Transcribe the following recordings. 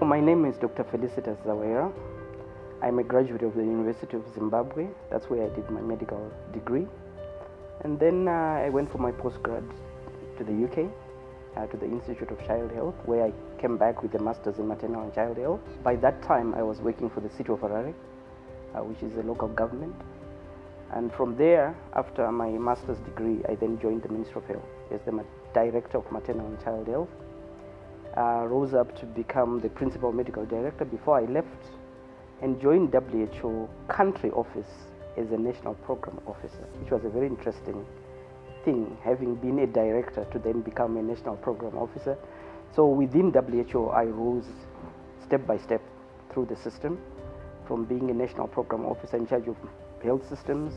My name is Dr. Felicitas Zawera. I'm a graduate of the University of Zimbabwe. That's where I did my medical degree. And then I went for my postgrad to the UK, to the Institute of Child Health, where I came back with a master's in maternal and child health. By that time, I was working for the city of Harare, which is a local government. And from there, after my master's degree, I then joined the Ministry of Health as the Director of Maternal and Child Health. Rose up to become the Principal Medical Director before I left, and joined WHO country office as a National Program Officer, which was a very interesting thing, having been a director to then become a National Program Officer. So within WHO, I rose step by step through the system, from being a National Program Officer in charge of health systems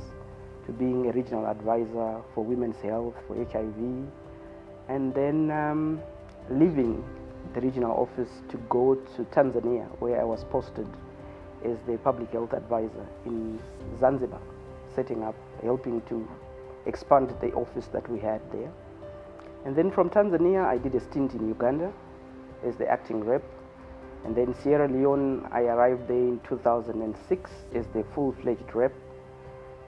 to being a regional advisor for women's health, for HIV, and then leaving the regional office to go to Tanzania, where I was posted as the public health advisor in Zanzibar, setting up, helping to expand the office that we had there. And then from Tanzania, I did a stint in Uganda as the acting rep. And then Sierra Leone, I arrived there in 2006 as the full-fledged rep.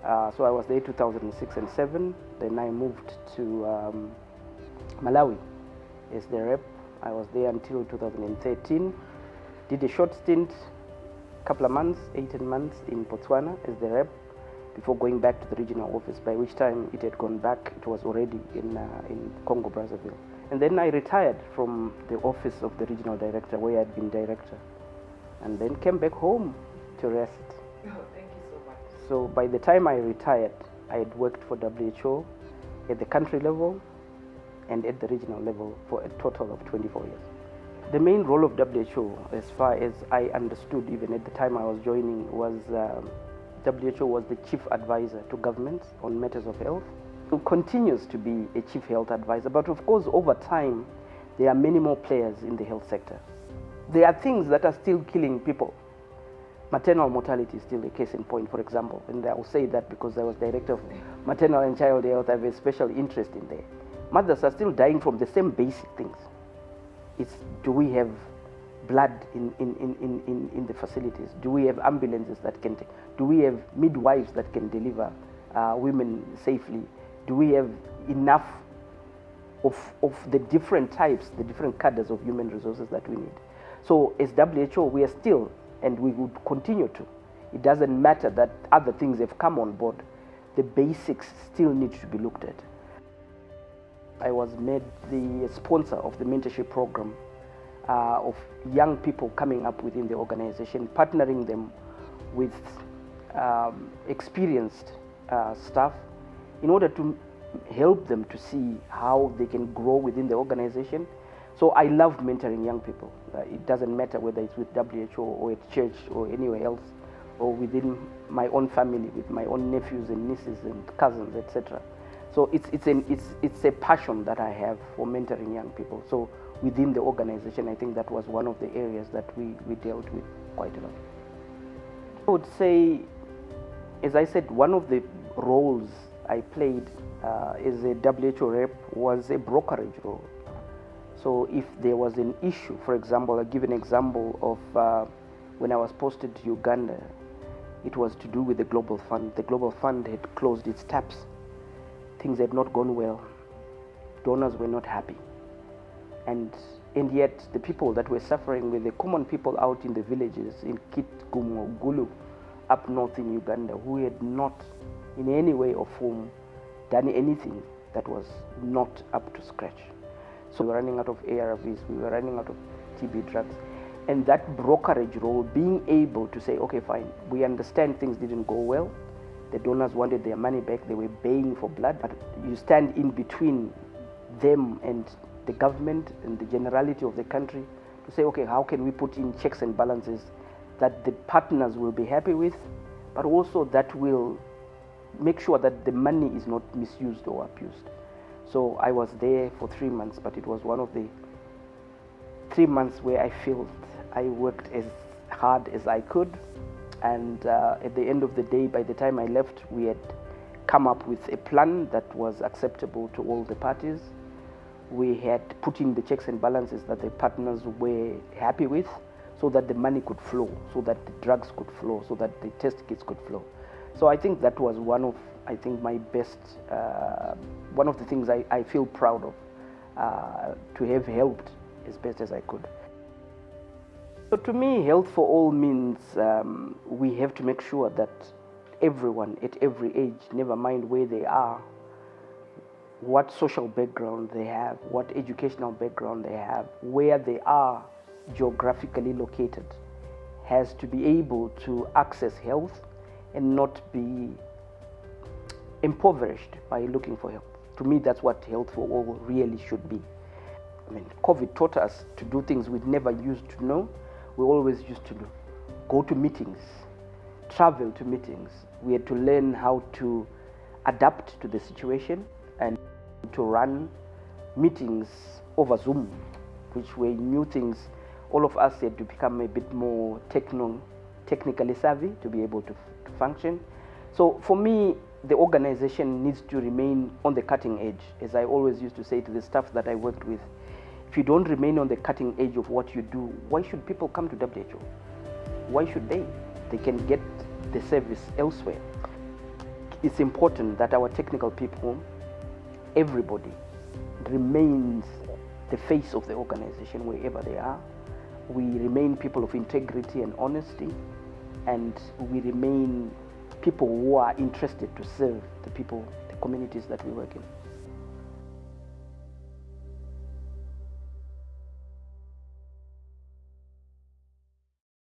So I was there 2006 and 7. Then I moved to Malawi as the rep. I was there until 2013. Did a short stint, couple of months, 18 months in Botswana as the rep, before going back to the regional office, by which time it had gone back. It was already in Congo Brazzaville. And then I retired from the office of the regional director, where I had been director, and then came back home to rest. Oh, thank you so much. So by the time I retired, I had worked for WHO at the country level and at the regional level for a total of 24 years. The main role of WHO, as far as I understood even at the time I was joining, was WHO was the chief advisor to governments on matters of health. It continues to be a chief health advisor, but of course over time there are many more players in the health sector. There are things that are still killing people. Maternal mortality is still a case in point, for example, and I will say that because I was director of maternal and child health. I have a special interest in there. Mothers are still dying from the same basic things. It's, do we have blood in the facilities? Do we have ambulances that can take? Do we have midwives that can deliver women safely? Do we have enough of the different types, the different cadres of human resources that we need? So as WHO, we are still, and we would continue to. It doesn't matter that other things have come on board. The basics still need to be looked at. I was made the sponsor of the mentorship program of young people coming up within the organization, partnering them with experienced staff in order to help them to see how they can grow within the organization. So I love mentoring young people. It doesn't matter whether it's with WHO or at church or anywhere else, or within my own family, with my own nephews and nieces and cousins, etc. So it's a passion that I have for mentoring young people. So within the organization, I think that was one of the areas that we dealt with quite a lot. I would say, as I said, one of the roles I played as a WHO rep was a brokerage role. So if there was an issue, for example, I'll give an example of when I was posted to Uganda, it was to do with the Global Fund. The Global Fund had closed its taps. Things had not gone well. Donors were not happy. And yet the people that were suffering were the common people out in the villages in Kitgum, Gulu, up north in Uganda, who had not in any way or form done anything that was not up to scratch. So we were running out of ARVs, we were running out of TB drugs. And that brokerage role, being able to say, okay, fine, we understand things didn't go well. The donors wanted their money back, they were baying for blood. But you stand in between them and the government and the generality of the country to say, okay, how can we put in checks and balances that the partners will be happy with, but also that will make sure that the money is not misused or abused. So I was there for 3 months, but it was one of the 3 months where I felt I worked as hard as I could. And at the end of the day, by the time I left, we had come up with a plan that was acceptable to all the parties. We had put in the checks and balances that the partners were happy with. so that the money could flow, so that the drugs could flow, so that the test kits could flow. So I think that was one of, I think, my best, one of the things I feel proud of, to have helped as best as I could. So to me, health for all means we have to make sure that everyone at every age, never mind where they are, what social background they have, what educational background they have, where they are geographically located, has to be able to access health and not be impoverished by looking for help. To me, that's what health for all really should be. I mean, COVID taught us to do things we never used to know. We always used to do. Go to meetings, travel to meetings. We had to learn how to adapt to the situation and to run meetings over Zoom, which were new things. All of us had to become a bit more technically savvy to be able to function. So for me, the organization needs to remain on the cutting edge. As I always used to say to the staff that I worked with, if you don't remain on the cutting edge of what you do, why should people come to WHO? Why should they? They can get the service elsewhere. It's important that our technical people, everybody, remains the face of the organization wherever they are. We remain people of integrity and honesty, and we remain people who are interested to serve the people, the communities that we work in.